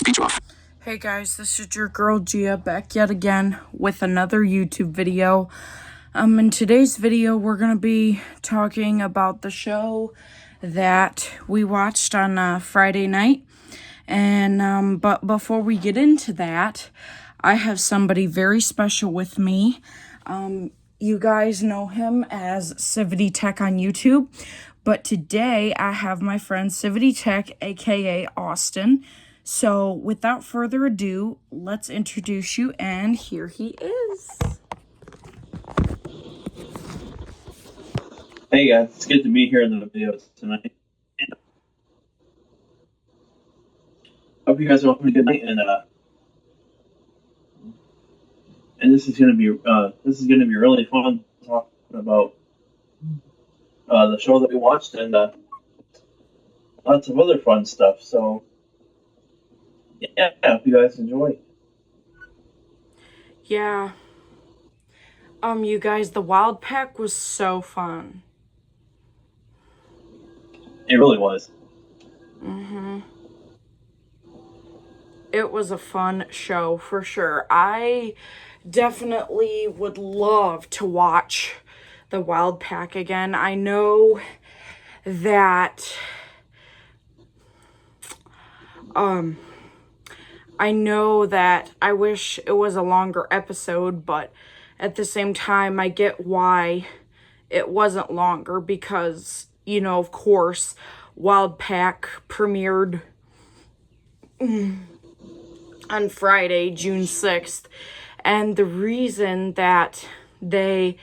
Speech off. Hey guys, this is your girl Gia back yet again with another YouTube video. In today's video, we're gonna be talking about the show that we watched on Friday night. And but before we get into that, I have somebody very special with me. You guys know him as Civity Tech on YouTube, but today I have my friend Civity Tech, aka Austin. So without further ado, let's introduce you, and here he is. Hey guys, it's good to be here in the video tonight. Hope you guys are having a good night, and this is gonna be really fun talking about the show that we watched and lots of other fun stuff. So yeah, hope you guys enjoy. Yeah. You guys, the Wild Pack was so fun. It really was. It was a fun show for sure. I definitely would love to watch the Wild Pack again. I know that I wish it was a longer episode, but at the same time I get why it wasn't longer because, you know, of course, Wild Pack premiered on Friday, June 6th, and the reason that they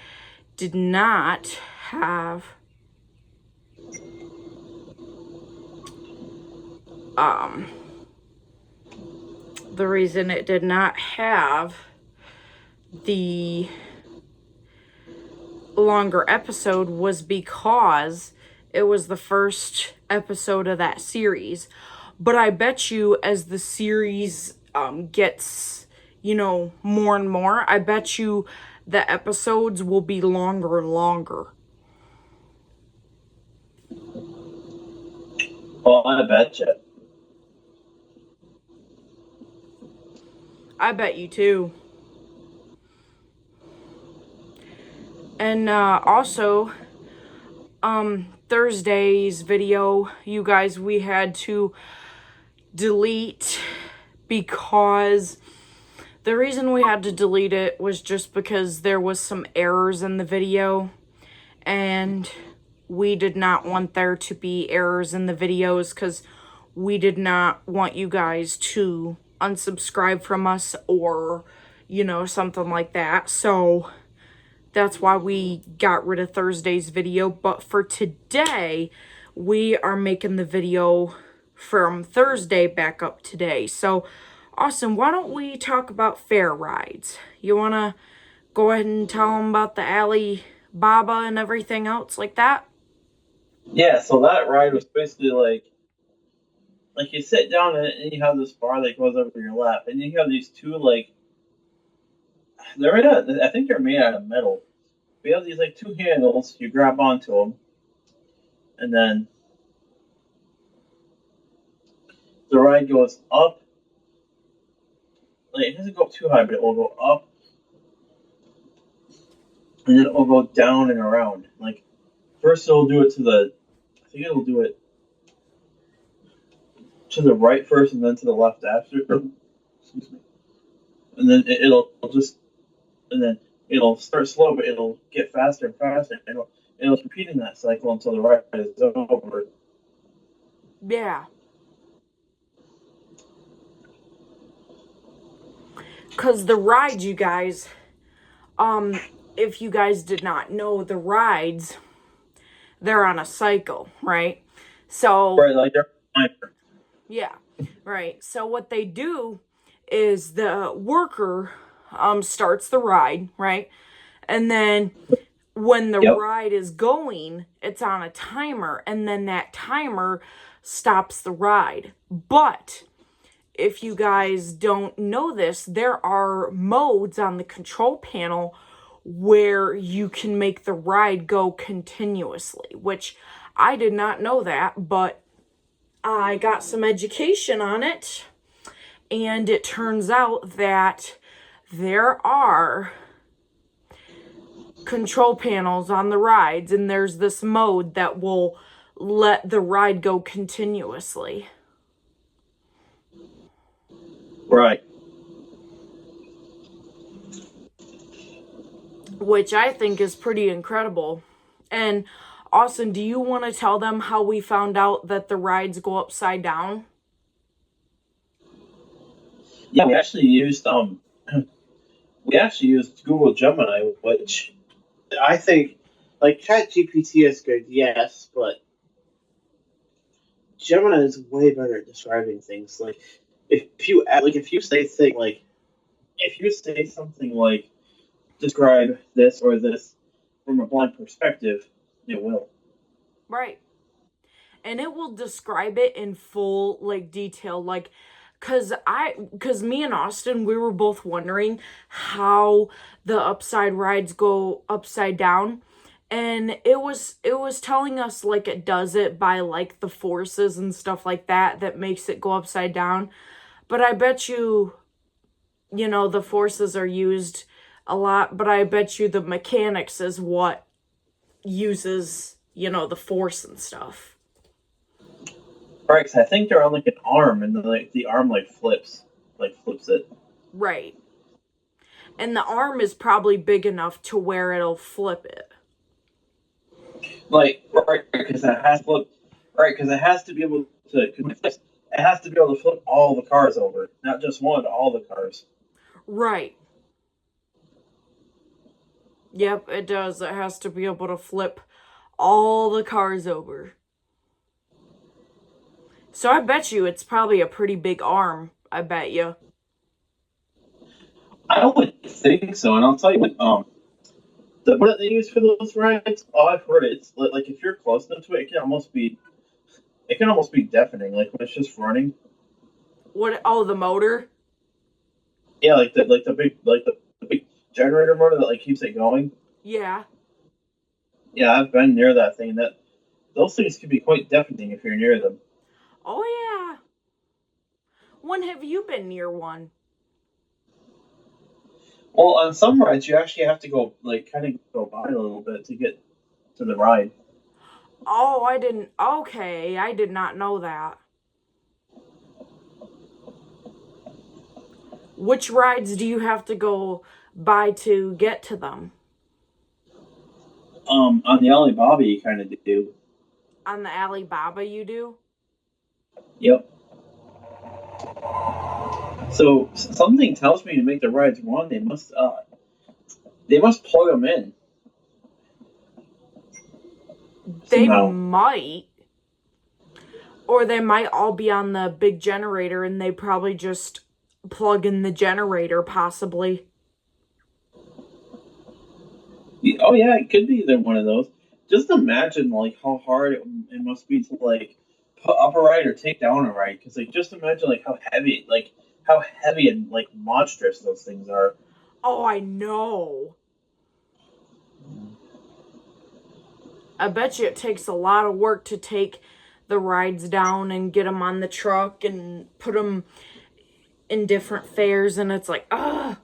did not have the reason it did not have the longer episode was because it was the first episode of that series. But I bet you as the series gets, you know, more and more, I bet you the episodes will be longer and longer. Well, I bet you. I bet you too. And also, Thursday's video, you guys, we had to delete because the reason we had to delete it was just because there was some errors in the video, and we did not want there to be errors in the videos because we did not want you guys to unsubscribe from us or, you know, something like that. So that's why we got rid of Thursday's video. But for today, we are making the video from Thursday back up today. So, Austin, why don't we talk about fair rides? You want to go ahead and tell them about the Alibaba and everything else like that? Yeah, so that ride was basically like you sit down and you have this bar that goes over your lap, and you have these two I think they're made out of metal. We have these two handles. You grab onto them, and then the ride goes up. It doesn't go up too high, but it will go up, and then it will go down and around. First it'll do it I think it'll do it to the right first, and then to the left after. Excuse me. And then it'll start slow, but it'll get faster and faster. And it'll keep repeating that cycle until the ride is over. Yeah. Because the rides, you guys, if you guys did not know, the rides, they're on a cycle, right? So, Right, they're timer. Yeah, right. So what they do is the worker starts the ride, right? And then when the ride is going, it's on a timer, and then that timer stops the ride. But if you guys don't know this, there are modes on the control panel where you can make the ride go continuously, which I did not know that, but I got some education on it, And it turns out that there are control panels on the rides, and there's this mode that will let the ride go continuously. Right. Which I think is pretty incredible. And Austin, do you want to tell them how we found out that the rides go upside down? Yeah, we actually used Google Gemini, which I think, like, ChatGPT is good, yes, but Gemini is way better at describing things. Like, if you say something like describe this or this from a blind perspective, it will. Right. And it will describe it in full, like, detail, like, cause me and Austin, we were both wondering how the upside rides go upside down, and it was telling us, like, it does it by, like, the forces and stuff like that makes it go upside down. But I bet you, the forces are used a lot, but I bet you the mechanics is what uses, the force and stuff. Right, 'cause I think they're on like an arm, and the arm flips it. Right. And the arm is probably big enough to where it'll flip it. Right, because it has to flip. Right, because it has to be able to. It has to be able to flip all the cars over, not just one, all the cars. Right. Yep, it does. It has to be able to flip all the cars over. So I bet you it's probably a pretty big arm. I bet you. I would think so, and I'll tell you what. The one that they use for those rides, I've heard it. It's like if you're close enough to it, it can almost be deafening. Like when it's just running. What? Oh, the motor? Yeah, the big generator motor that keeps it going. Yeah. Yeah, I've been near that thing. Those things can be quite deafening if you're near them. Oh, yeah. When have you been near one? Well, on some rides, you actually have to go kind of go by a little bit to get to the ride. Oh, I didn't. Okay, I did not know that. Which rides do you have to go by to get to them? On the Alibaba, you kind of do. On the Alibaba, you do? Yep. So something tells me to make the rides run, they must plug them in. They somehow. might. Or they might all be on the big generator and they probably just plug in the generator, possibly. Oh yeah, it could be either one of those. Just imagine how hard it must be to put up a ride or take down a ride, because just imagine how heavy and monstrous those things are. Oh, I know. I bet you it takes a lot of work to take the rides down and get them on the truck and put them in different fares, and it's like, ah.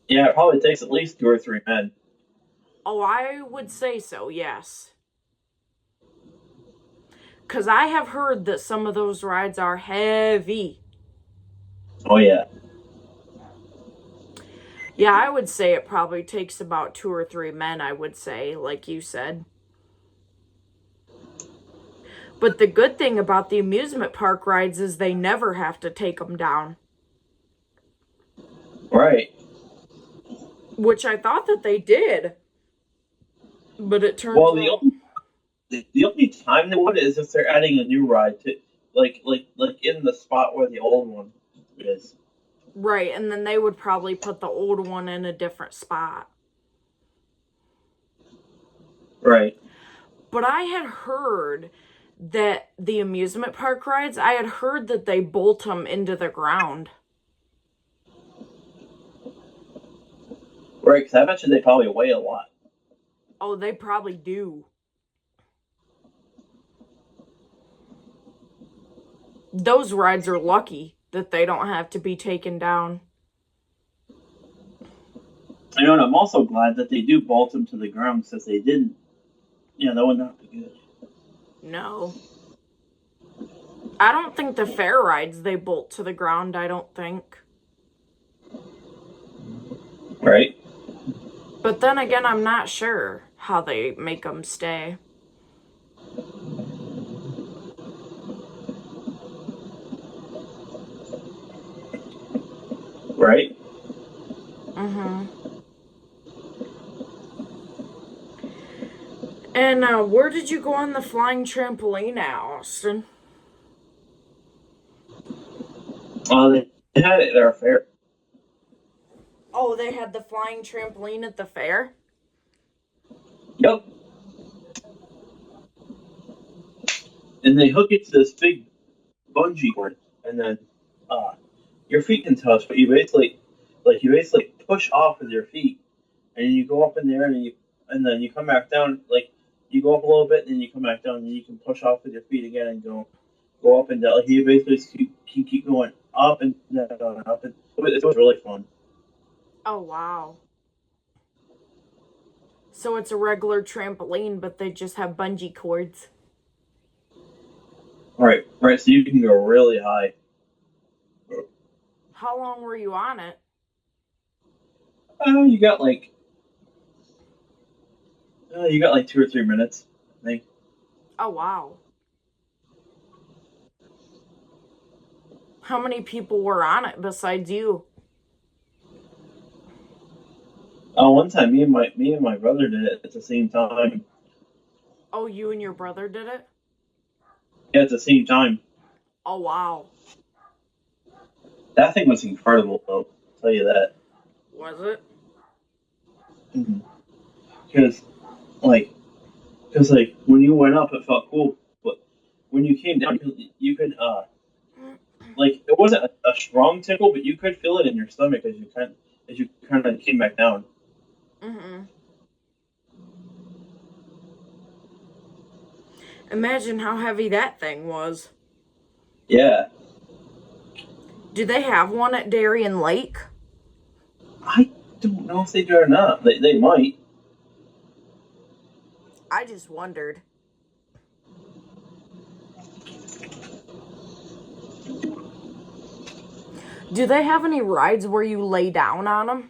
Yeah, it probably takes at least 2 or 3 men. Oh, I would say so, yes. Because I have heard that some of those rides are heavy. Oh yeah. Yeah, I would say it probably takes about 2 or 3 men, I would say, like you said. But the good thing about the amusement park rides is they never have to take them down. Right. Which I thought that they did. But it turns Well, out... the only time they would is if they're adding a new ride to like in the spot where the old one is. Right, and then they would probably put the old one in a different spot. Right. But I had heard that the amusement park rides, I had heard that they bolt them into the ground. Right, because I bet you they probably weigh a lot. Oh, they probably do. Those rides are lucky that they don't have to be taken down. I know, and I'm also glad that they do bolt them to the ground, since they didn't. Yeah, that would not be good. No. I don't think the fair rides they bolt to the ground, I don't think. Right? But then again, I'm not sure how they make them stay. Right? Mm-hmm. And where did you go on the flying trampoline at, Austin? They had it at our fair. Oh, they had the flying trampoline at the fair? Yep. And they hook it to this big bungee cord, and then your feet can touch, but you basically push off with your feet, and you go up in there, and then you come back down. Like, you go up a little bit, and then you come back down, and you can push off with your feet again and go up and down. Like, you basically keep going up and down, up and it was really fun. Oh, wow. So it's a regular trampoline, but they just have bungee cords. Right. So you can go really high. How long were you on it? You got like 2 or 3 minutes, I think. Oh, wow. How many people were on it besides you? One time, me and my brother did it at the same time. Oh, you and your brother did it? Yeah, at the same time. Oh, wow. That thing was incredible, though. I'll tell you that. Was it? Because, like, when you went up, it felt cool, but when you came down, you could like, it wasn't a strong tickle, but you could feel it in your stomach as you kind of came back down. Mm-hmm. Imagine how heavy that thing was. Yeah. Do they have one at Darien Lake? I don't know if they do or not. They might. I just wondered. Do they have any rides where you lay down on them?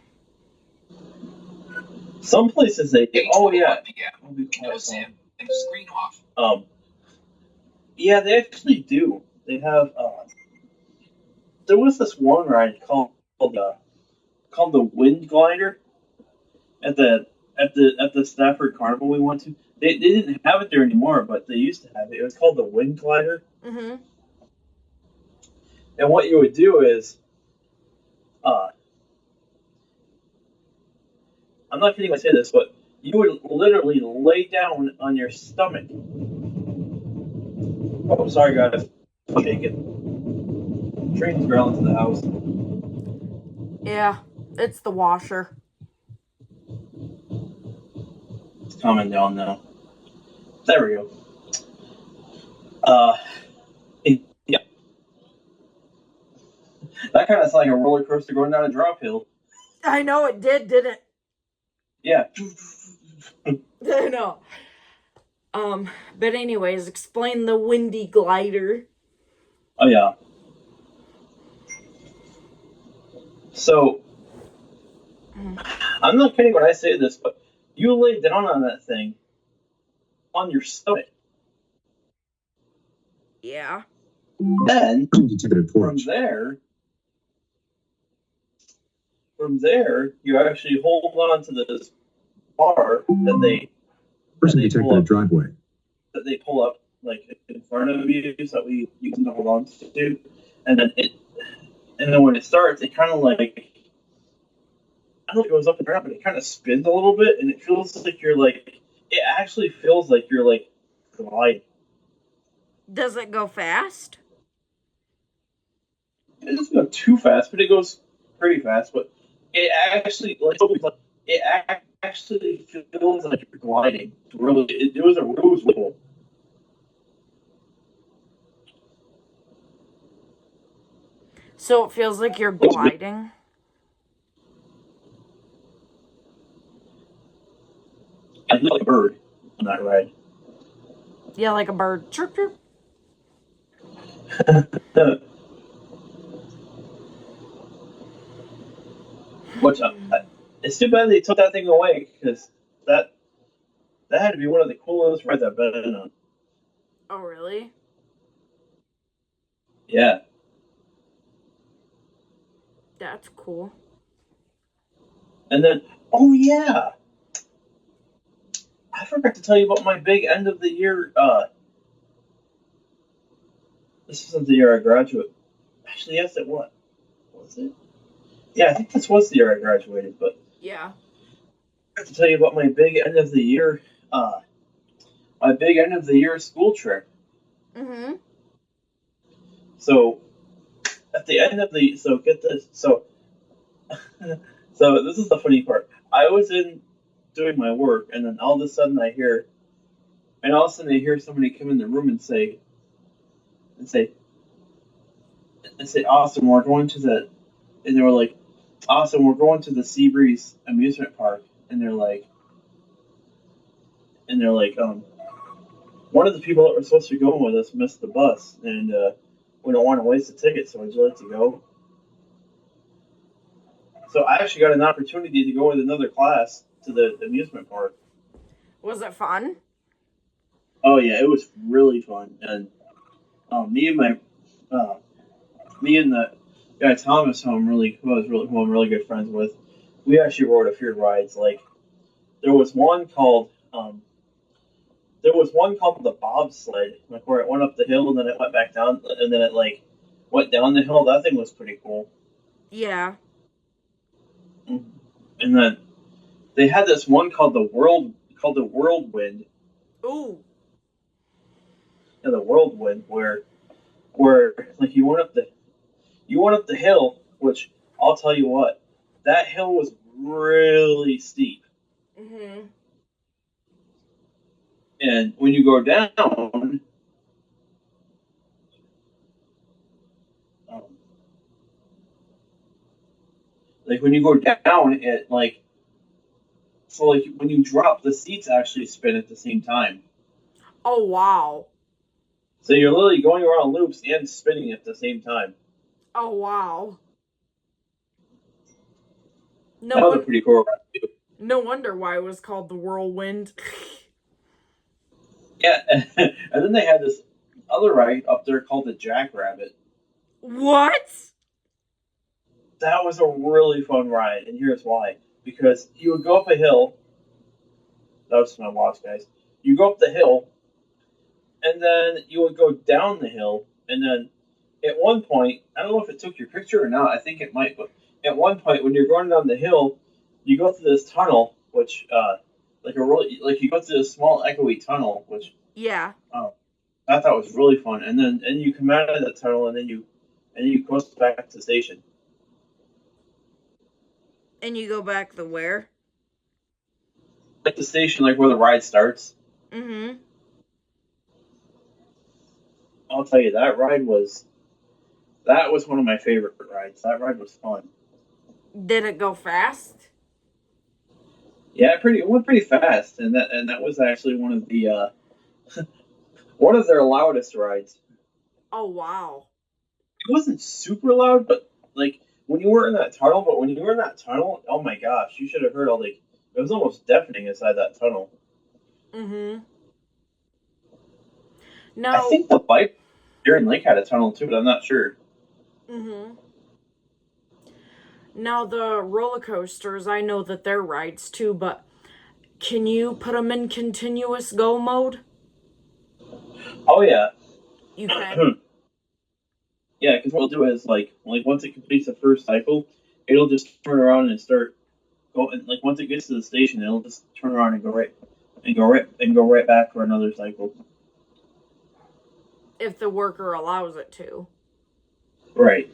Some places they do. Oh, yeah. Screen off. Yeah, they actually do. They have. There was this one ride called the Wind Glider at the Stafford Carnival we went to. They didn't have it there anymore, but they used to have it. It was called the Wind Glider. Mm-hmm. And what you would do is, I'm not kidding when I say this, but you would literally lay down on your stomach. Oh, sorry guys, I'm shaking. Train's growling to the house. Yeah, it's the washer. It's calming down now. There we go. Yeah. That kind of sounds like a roller coaster going down a drop hill. I know it did, didn't it? Yeah. I know. But anyways, explain the windy glider. Oh yeah. So, I'm not kidding when I say this, but you lay down on that thing on your stomach. Yeah. Then from there, you actually hold on to this bar that they driveway. that they pull up like in front of you, so you can hold on to, and then when it starts, it kind of like, I don't know if it goes up and down, but it kind of spins a little bit, and it feels like it actually feels like you're like gliding. Does it go fast? It doesn't go too fast, but it goes pretty fast. But it actually actually feels like you're gliding. Really, it was cool. So it feels like you're gliding. I feel like a bird on that ride. Yeah, like a bird. Chirp, chirp. Which it's too bad they took that thing away because that had to be one of the coolest rides I've been on. Oh, really? Yeah. That's cool. And then, oh yeah, I forgot to tell you about my big end of the year. This isn't the year I graduated. Actually, yes, it was. Was it? Yeah, I think this was the year I graduated. But Yeah. I have to tell you about my big end of the year. My big end of the year school trip. Mm-hmm. So at the end of the get this so this is the funny part. I was in doing my work, and then all of a sudden I hear somebody come in the room and say and say Austin, we're going to the and they were like, Austin, we're going to the Seabreeze amusement park, and they're like one of the people that were supposed to be going with us missed the bus, and we don't want to waste the ticket, so would you like to go? So I actually got an opportunity to go with another class to the amusement park. Was it fun? Oh yeah, it was really fun, and me and the guy Thomas, who I'm really good friends with, we actually rode a few rides. Like there was one called the bobsled, like where it went up the hill and then it went back down, and then it like went down the hill. That thing was pretty cool. Yeah. And then they had this one called the Whirlwind. Ooh. Yeah, the Whirlwind, where like you went up the hill, which I'll tell you what, that hill was really steep. Mm-hmm. And when you go down, like when you go down, it like so like when you drop, the seats actually spin at the same time. Oh, wow. So you're literally going around loops and spinning at the same time. Oh, wow. That was a pretty cool ride too. No wonder why it was called the Whirlwind. Yeah, and then they had this other ride up there called the Jackrabbit. What? That was a really fun ride, and here's why. Because you would go up a hill. That was my watch, guys. You go up the hill, and then you would go down the hill, and then at one point, I don't know if it took your picture or not. I think it might, but at one point when you're going down the hill, you go through this tunnel, which like you go through this small echoey tunnel, which Yeah. I thought was really fun. And then you come out of the tunnel, and then you go back to the station. And you go back the where? Like the station, like where the ride starts. Mm-hmm. I'll tell you, that was one of my favorite rides. That ride was fun. Did it go fast? Yeah, it went pretty fast, and that was actually one of the one of their loudest rides. Oh, wow. It wasn't super loud, but like when you were in that tunnel, oh my gosh, you should have heard it was almost deafening inside that tunnel. Mm-hmm. I No. think the bike Deering Lake had a tunnel too, but I'm not sure. Mm-hmm. Now, the roller coasters, I know that they're rides too, but can you put them in continuous go mode? Oh yeah, You can. yeah. Because what we'll do is like once it completes the first cycle, it'll just turn around and start going. Like once it gets to the station, it'll just turn around and go right back for another cycle. If the worker allows it to. Right.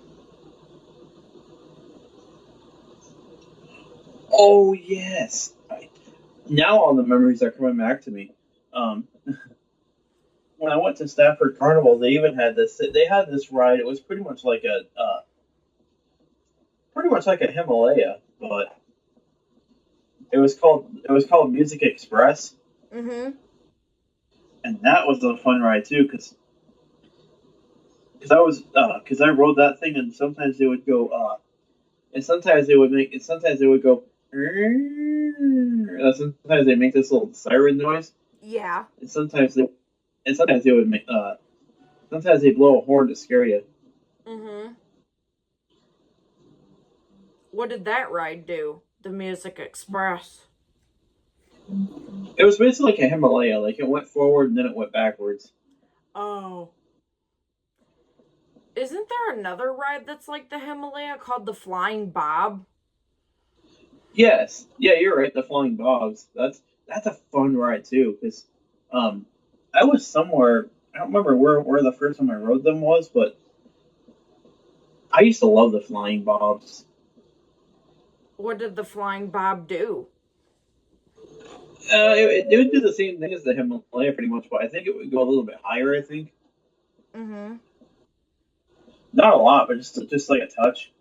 Oh yes. Now all the memories are coming back to me. When I went to Stafford Carnival, they even had this. They had this ride. It was pretty much like pretty much like a Himalaya, but it was called Music Express, Mm-hmm. and that was a fun ride too, because I rode that thing, and sometimes they would go and sometimes they would go sometimes they make this little siren noise, Yeah. and sometimes they would make sometimes they blow a horn to scare you. Mm-hmm. What did that ride do? The Music Express. It was basically like a Himalaya, like it went forward and then it went backwards. Oh. Isn't there another ride that's like the Himalaya called the Flying Bob? Yes, yeah, you're right. The Flying Bobs. That's a fun ride too, because um, I was somewhere. I don't remember where the first time I rode them was, but I used to love the Flying Bobs. What did the Flying Bob do? It would do the same thing as the Himalaya pretty much, but I think it would go a little bit higher. I think Mm-hmm. not a lot, but just like a touch.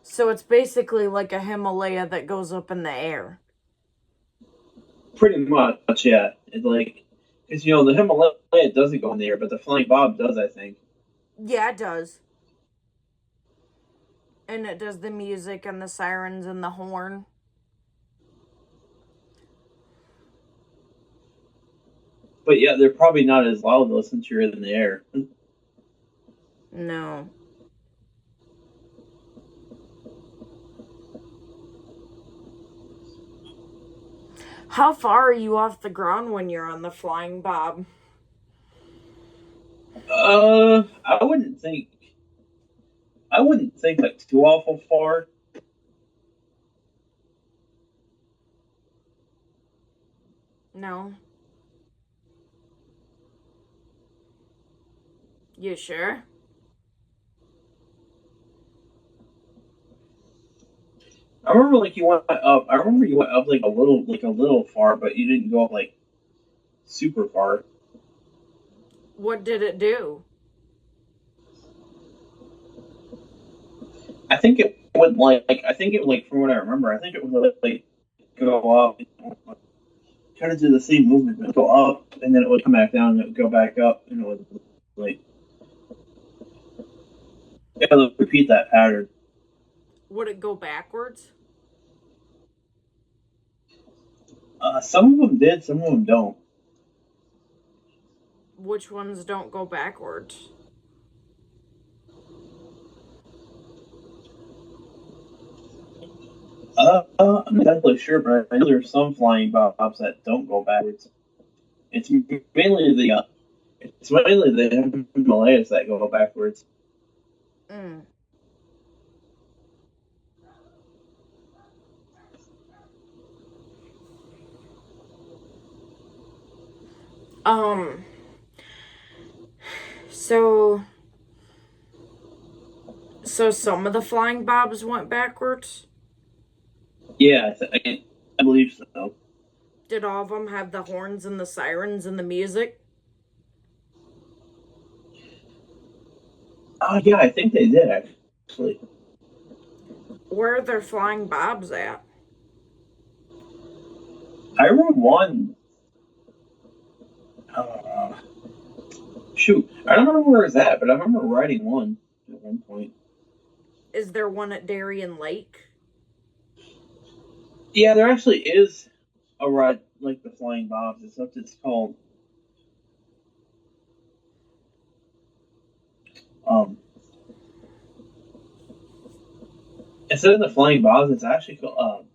So it's basically like a Himalaya that goes up in the air. Pretty much, yeah. It's like because the Himalaya doesn't go in the air, but the Flying Bob does. I think. Yeah, it does. And it does the music and the sirens and the horn. But yeah, they're probably not as loud though since you're in the air. No. How far are you off the ground when you're on the Flying Bob? I wouldn't think. I wouldn't think like too awful far. No. You sure? I remember like you went up. I remember you went up like a little far, but you didn't go up like super far. What did it do? I think it would like. I think it like from what I remember. I think it would like go up, kind of do the same movement, but go up, and then it would come back down, and it would go back up, and it would like repeat that pattern. Would it go backwards? Some of them did, some of them don't. Which ones don't go backwards? I'm not exactly sure, but I know there's some flying bobs that don't go backwards. It's mainly the Himalayas that go backwards. Mm. Um, so some of the Flying Bobs went backwards? Yeah, I believe so. Did all of them have the horns and the sirens and the music? Oh yeah, I think they did actually. Where are their Flying Bobs at? I rode one. Uh, Shoot, I don't remember where it's at, but I remember riding one at one point. Is there one at Darien Lake? Yeah, there actually is a ride like the Flying Bobs, except it's called um instead of the Flying Bobs, it's actually called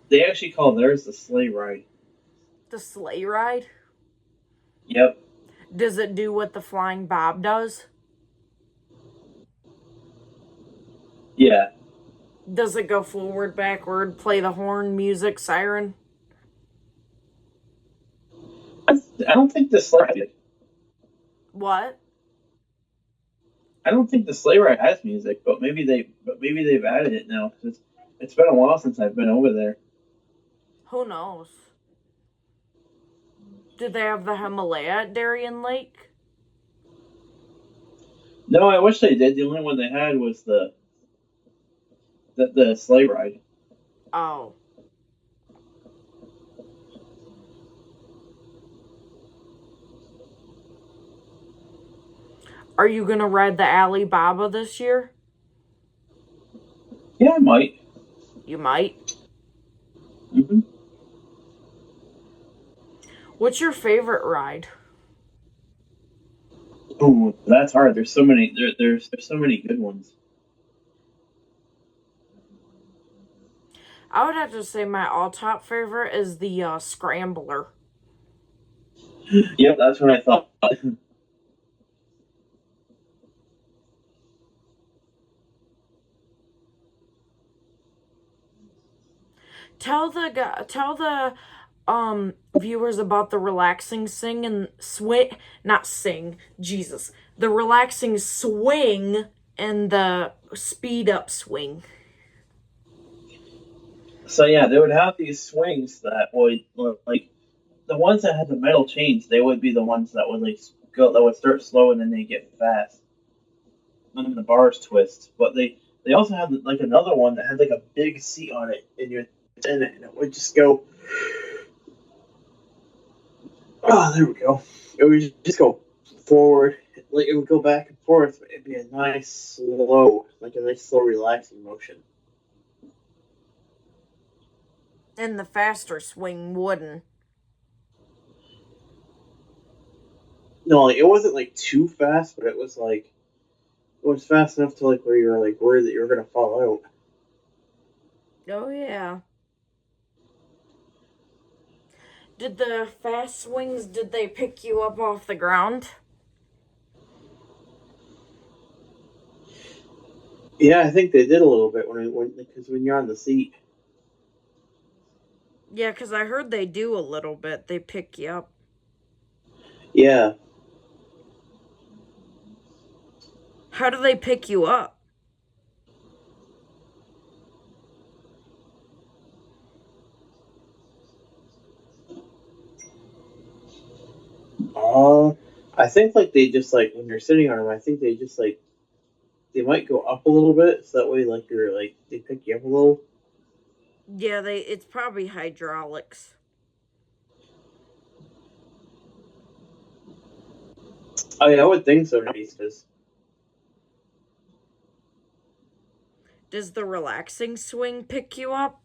they actually call theirs the sleigh ride. The sleigh ride? Yep. Does it do what the Flying Bob does? Yeah. Does it go forward, backward, play the horn, music, siren? I don't think the sleigh. What? I don't think the sleigh ride has music, but maybe they've added it now because it's been a while since I've been over there. Who knows? Do they have the Himalaya at Darien Lake? No, I wish they did. The only one they had was the sleigh ride. Oh. Are you gonna ride the Alibaba this year? Yeah, I might. You might. Hmm. What's your favorite ride? Ooh, that's hard. There's so many. There's so many good ones. I would have to say my all-top favorite is the Scrambler. Yep, that's what I thought. Tell the viewers about the relaxing sing and swing, not sing, Jesus. The relaxing swing and the speed up swing. So yeah, they would have these swings that would like the ones that had the metal chains. They would be the ones that would like go that would start slow and then they get fast. And then the bars twist. But they also had like another one that had like a big seat on it, and you're in it, and it would just go. Oh, there we go. It would just go forward, like it would go back and forth. But it'd be a nice slow, like a nice slow, relaxing motion. And the faster swing wouldn't. No, like, it wasn't like too fast, but it was like it was fast enough to like where you're like worried that you were gonna fall out. Oh yeah. Did the fast swings, did they pick you up off the ground? Yeah, I think they did a little bit when because when you're on the seat. Yeah, because I heard they do a little bit. They pick you up. Yeah. How do they pick you up? I think like they just like when you're sitting on them, I think they just like they might go up a little bit so that way like you're like they pick you up a little. Yeah, it's probably hydraulics. Oh yeah, I would think so. Because Does the relaxing swing pick you up?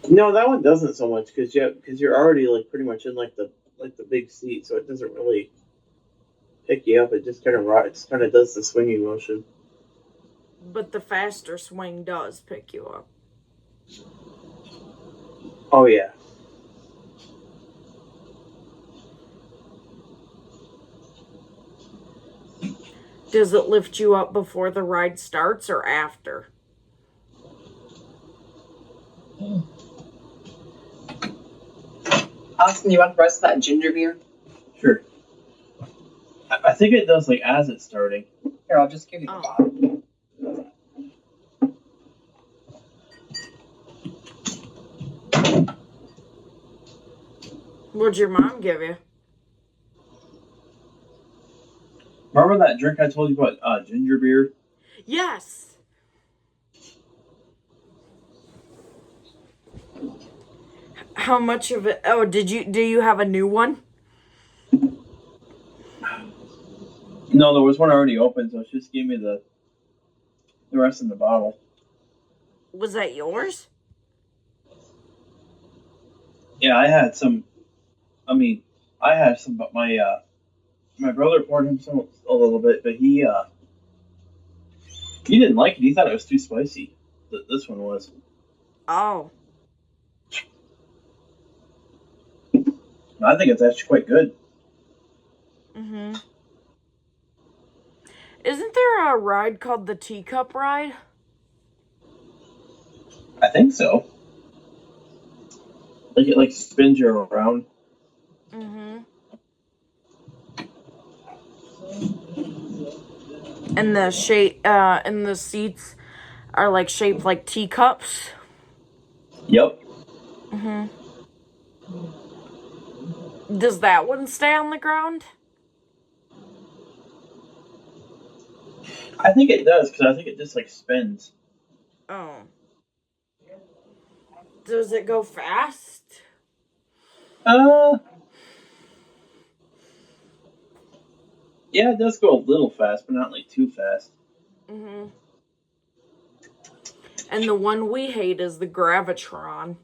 no, that one doesn't so much because you're already like pretty much in like the big seat, so it doesn't really pick you up. It just kind of it kind of does the swinging motion. But the faster swing does pick you up. Oh yeah. Does it lift you up before the ride starts or after? Austin, you want the rest of that ginger beer? Sure. I think it does like as it's starting. Here, I'll just give you the Oh. bottle. What'd your mom give you? Remember that drink I told you about, ginger beer? Yes. How much of it? Oh, do you have a new one? No, there was one already open, so she just gave me the rest in the bottle. Was that yours? Yeah, I had some. I mean, I had some, but my brother poured him some a little bit, but he didn't like it. He thought it was too spicy. This one was. Oh. I think it's actually quite good. Mm-hmm. Isn't there a ride called the Teacup Ride? I think so. Like it like spins you around. Mm-hmm. And the seats are like shaped like teacups. Yep. Mm-hmm. Does that one stay on the ground? I think it does, because I think it just, like, spins. Oh. Does it go fast? Yeah, it does go a little fast, but not, like, too fast. Mm-hmm. And the one we hate is the Gravitron.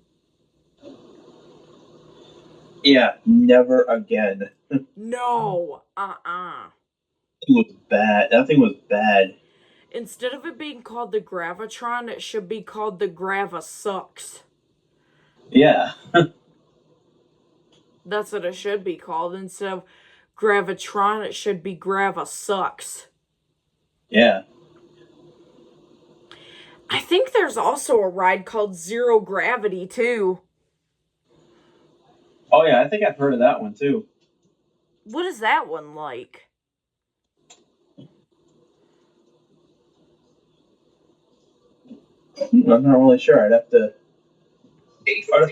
Yeah, never again. No. It was bad. That thing was bad. Instead of it being called the Gravitron, it should be called the Grava Sucks. Yeah. That's what it should be called. Instead of Gravitron, it should be Grava Sucks. Yeah. I think there's also a ride called Zero Gravity, too. Oh, yeah, I think I've heard of that one, too. What is that one like? I'm not really sure. I'd have to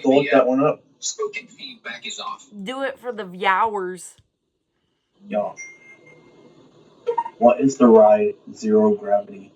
look that one up. Spoken feedback is off. Do it for the viewers. Yeah. What is the ride Zero Gravity?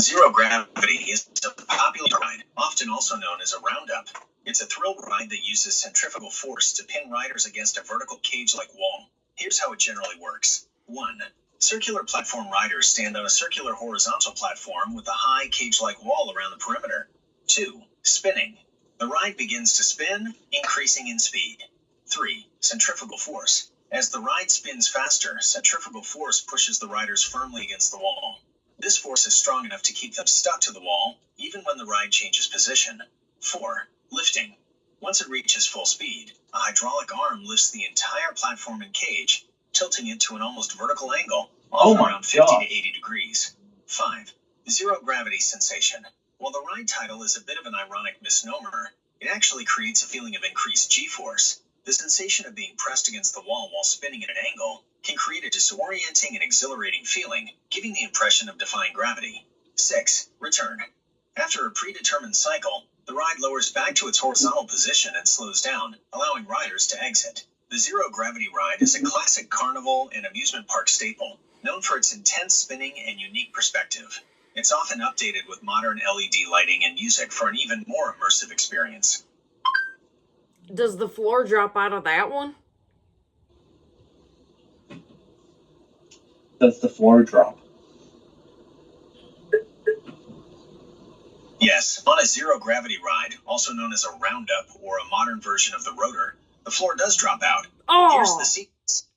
Zero Gravity is a popular ride, often also known as a roundup. It's a thrill ride that uses centrifugal force to pin riders against a vertical cage-like wall. Here's how it generally works. 1. Circular platform riders stand on a circular horizontal platform with a high cage-like wall around the perimeter. 2. Spinning. The ride begins to spin, increasing in speed. 3. Centrifugal force. As the ride spins faster, centrifugal force pushes the riders firmly against the wall. This force is strong enough to keep them stuck to the wall, even when the ride changes position. 4. Lifting. Once it reaches full speed, a hydraulic arm lifts the entire platform and cage, tilting it to an almost vertical angle, often around 50 to 80 degrees. 5. Zero gravity sensation. While the ride title is a bit of an ironic misnomer, it actually creates a feeling of increased G-force. The sensation of being pressed against the wall while spinning at an angle can create a disorienting and exhilarating feeling, giving the impression of defying gravity. 6. Return. After a predetermined cycle, the ride lowers back to its horizontal position and slows down, allowing riders to exit. The zero gravity ride is a classic carnival and amusement park staple, known for its intense spinning and unique perspective. It's often updated with modern LED lighting and music for an even more immersive experience. Does the floor drop out of that one? Does the floor drop? Yes, on a zero gravity ride, also known as a roundup or a modern version of the rotor, the floor does drop out. Here's the sequence.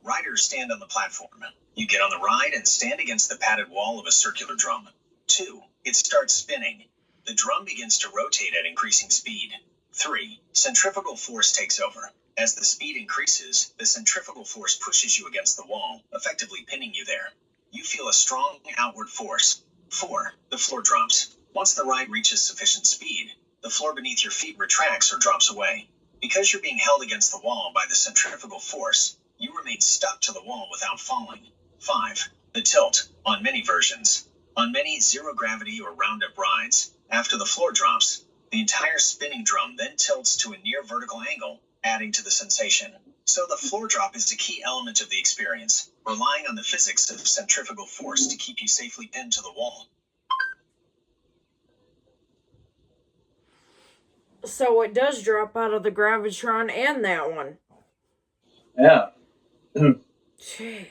Riders stand on the platform. You get on the ride and stand against the padded wall of a circular drum. 2. It starts spinning. The drum begins to rotate at increasing speed. 3. Centrifugal force takes over. As the speed increases, the centrifugal force pushes you against the wall, effectively pinning you there. You feel a strong outward force. 4. The floor drops. Once the ride reaches sufficient speed, the floor beneath your feet retracts or drops away. Because you're being held against the wall by the centrifugal force, you remain stuck to the wall without falling. 5. The tilt, on many versions. On many zero-gravity or roundup rides, after the floor drops, the entire spinning drum then tilts to a near vertical angle, adding to the sensation. So the floor drop is a key element of the experience, relying on the physics of centrifugal force to keep you safely pinned to the wall. So it does drop out of the Gravitron and that one. Yeah. Gee.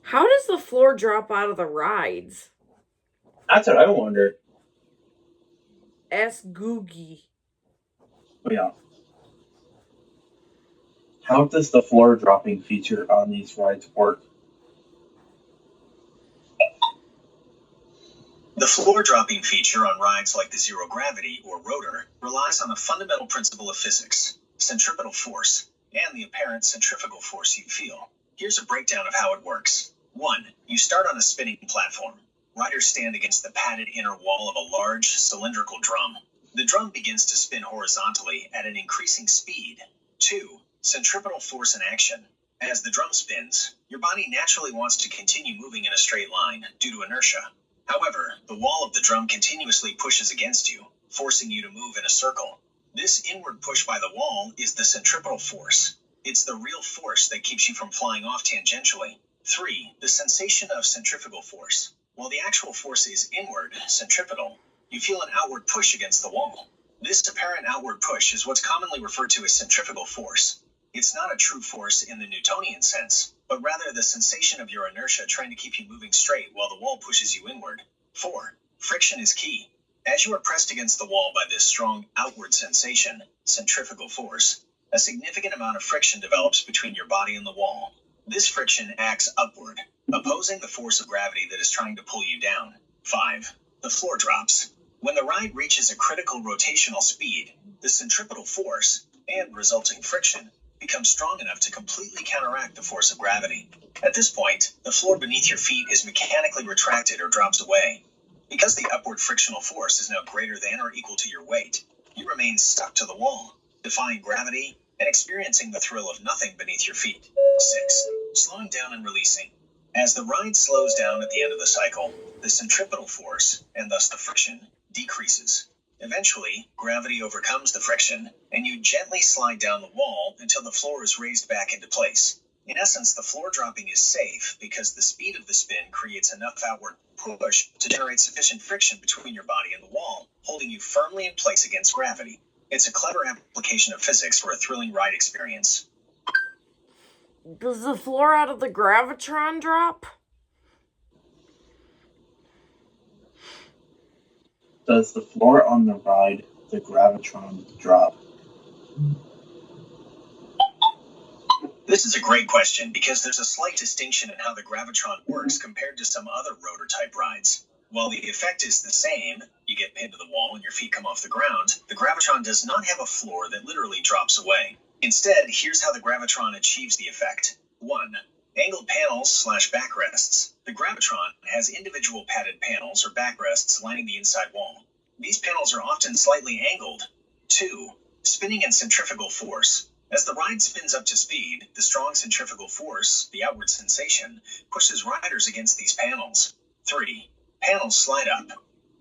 How does the floor drop out of the rides? That's what I wondered. Ask Googie. Oh, yeah. How does the floor dropping feature on these rides work? The floor dropping feature on rides like the zero gravity or rotor relies on a fundamental principle of physics, centripetal force, and the apparent centrifugal force you feel. Here's a breakdown of how it works. 1. You start on a spinning platform. Riders stand against the padded inner wall of a large, cylindrical drum. The drum begins to spin horizontally at an increasing speed. 2. Centripetal force in action. As the drum spins, your body naturally wants to continue moving in a straight line due to inertia. However, the wall of the drum continuously pushes against you, forcing you to move in a circle. This inward push by the wall is the centripetal force. It's the real force that keeps you from flying off tangentially. 3. The sensation of centrifugal force. While the actual force is inward, centripetal, you feel an outward push against the wall. This apparent outward push is what's commonly referred to as centrifugal force. It's not a true force in the Newtonian sense, but rather the sensation of your inertia trying to keep you moving straight while the wall pushes you inward. 4. Friction is key. As you are pressed against the wall by this strong outward sensation, centrifugal force, a significant amount of friction develops between your body and the wall. This friction acts upward, opposing the force of gravity that is trying to pull you down. 5. The floor drops. When the ride reaches a critical rotational speed, the centripetal force and resulting friction becomes strong enough to completely counteract the force of gravity. At this point, the floor beneath your feet is mechanically retracted or drops away. Because the upward frictional force is now greater than or equal to your weight, you remain stuck to the wall, defying gravity and experiencing the thrill of nothing beneath your feet. 6. Slowing down and releasing. As the ride slows down at the end of the cycle, the centripetal force, and thus the friction, decreases. Eventually, gravity overcomes the friction, and you gently slide down the wall until the floor is raised back into place. In essence, the floor dropping is safe because the speed of the spin creates enough outward push to generate sufficient friction between your body and the wall, holding you firmly in place against gravity. It's a clever application of physics for a thrilling ride experience. Does the floor out of the Gravitron drop? Does the floor on the ride, the Gravitron, drop? This is a great question because there's a slight distinction in how the Gravitron works compared to some other rotor-type rides. While the effect is the same, you get pinned to the wall and your feet come off the ground, the Gravitron does not have a floor that literally drops away. Instead, here's how the Gravitron achieves the effect. 1. Angled panels / backrests. The Gravitron has individual padded panels or backrests lining the inside wall. These panels are often slightly angled. 2. Spinning and centrifugal force. As the ride spins up to speed, the strong centrifugal force, the outward sensation, pushes riders against these panels. 3. Panels slide up.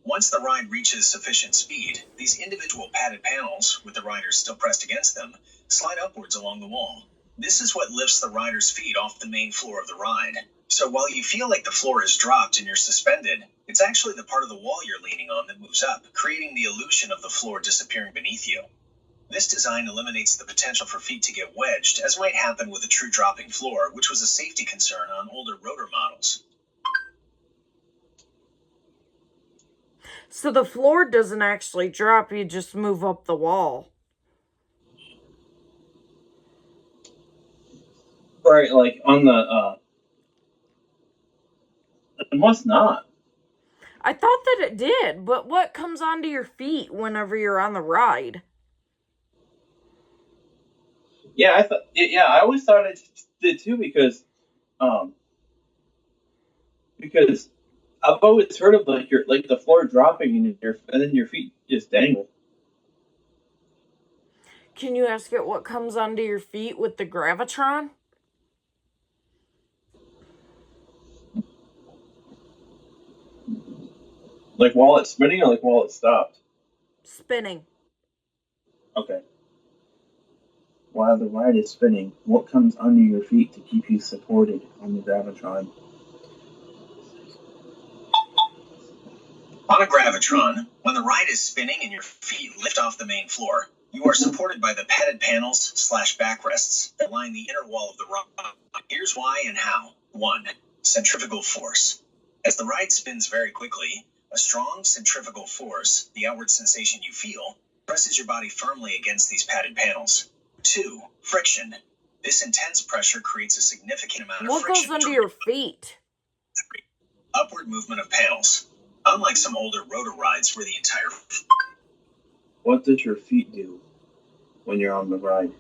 Once the ride reaches sufficient speed, these individual padded panels, with the riders still pressed against them, slide upwards along the wall. This is what lifts the rider's feet off the main floor of the ride. So while you feel like the floor is dropped and you're suspended, it's actually the part of the wall you're leaning on that moves up, creating the illusion of the floor disappearing beneath you. This design eliminates the potential for feet to get wedged, as might happen with a true dropping floor, which was a safety concern on older rotor models. So the floor doesn't actually drop, you just move up the wall. Right, like on the, it must not. I thought that it did, but what comes onto your feet whenever you're on the ride? Yeah, I always thought it did too because I've always heard of like the floor dropping and then your feet just dangle. Can you ask it what comes onto your feet with the Gravitron? Like while it's spinning or like while it's stopped? Spinning. Okay. While the ride is spinning, what comes under your feet to keep you supported on the Gravitron? On a Gravitron, when the ride is spinning and your feet lift off the main floor, you are supported by the padded panels / backrests that line the inner wall of the ride. Here's why and how. 1. Centrifugal force. As the ride spins very quickly, a strong centrifugal force, the outward sensation you feel, presses your body firmly against these padded panels. 2. Friction. This intense pressure creates a significant amount of What friction. goes under your feet? 3. Upward movement of panels. Unlike some older rotor rides where the entire... What does your feet do when you're on the ride?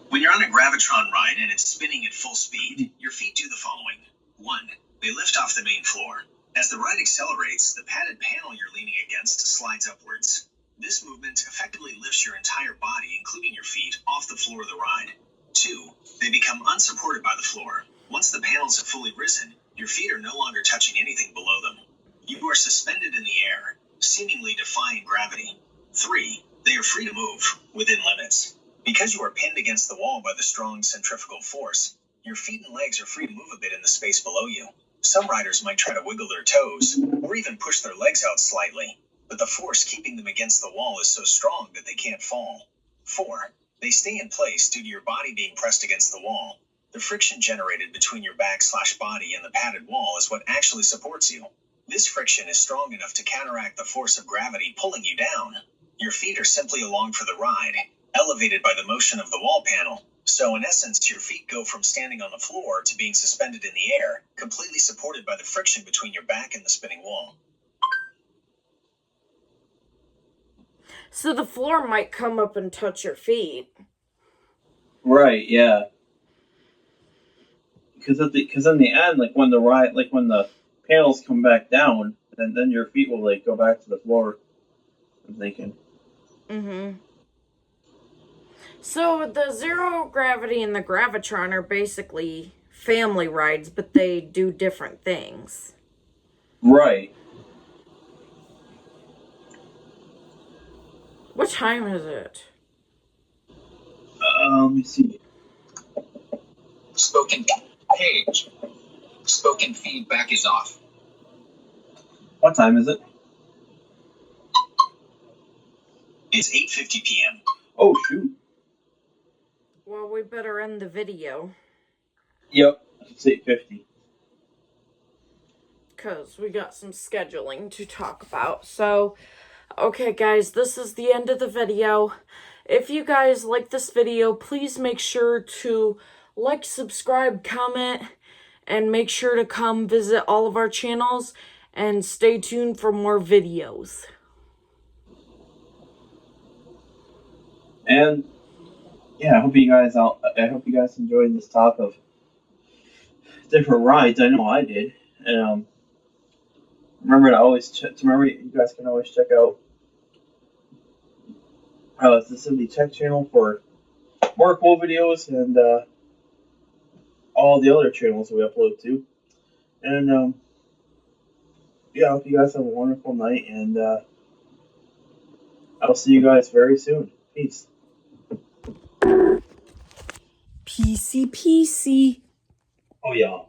When you're on a Gravitron ride and it's spinning at full speed, your feet do the following. 1. They lift off the main floor. As the ride accelerates, the padded panel you're leaning against slides upwards. This movement effectively lifts your entire body, including your feet, off the floor of the ride. 2. They become unsupported by the floor. Once the panels have fully risen, your feet are no longer touching anything below them. You are suspended in the air, seemingly defying gravity. 3. They are free to move, within limits. Because you are pinned against the wall by the strong centrifugal force, your feet and legs are free to move a bit in the space below you. Some riders might try to wiggle their toes, or even push their legs out slightly, but the force keeping them against the wall is so strong that they can't fall. 4. They stay in place due to your body being pressed against the wall. The friction generated between your back/body and the padded wall is what actually supports you. This friction is strong enough to counteract the force of gravity pulling you down. Your feet are simply along for the ride, elevated by the motion of the wall panel. So in essence, your feet go from standing on the floor to being suspended in the air, completely supported by the friction between your back and the spinning wall. So the floor might come up and touch your feet. Right, yeah. Because in the end, like when the panels come back down, then your feet will like go back to the floor. I'm thinking. Mm-hmm. So the Zero Gravity and the Gravitron are basically family rides, but they do different things. Right. What time is it? Let me see. Spoken page. Spoken feedback is off. What time is it? It's 8:50 p.m. Oh shoot. Well, we better end the video. Yep. It's 8:50. Because we got some scheduling to talk about. So, okay guys, this is the end of the video. If you guys like this video, please make sure to like, subscribe, comment, and make sure to come visit all of our channels and stay tuned for more videos. And yeah, I hope you guys enjoyed this talk of different rides. I know I did. And remember you guys can always check out the Simply Tech channel for more cool videos and all the other channels we upload to. And yeah, I hope you guys have a wonderful night, and I'll see you guys very soon. Peace. PC. Oh yeah.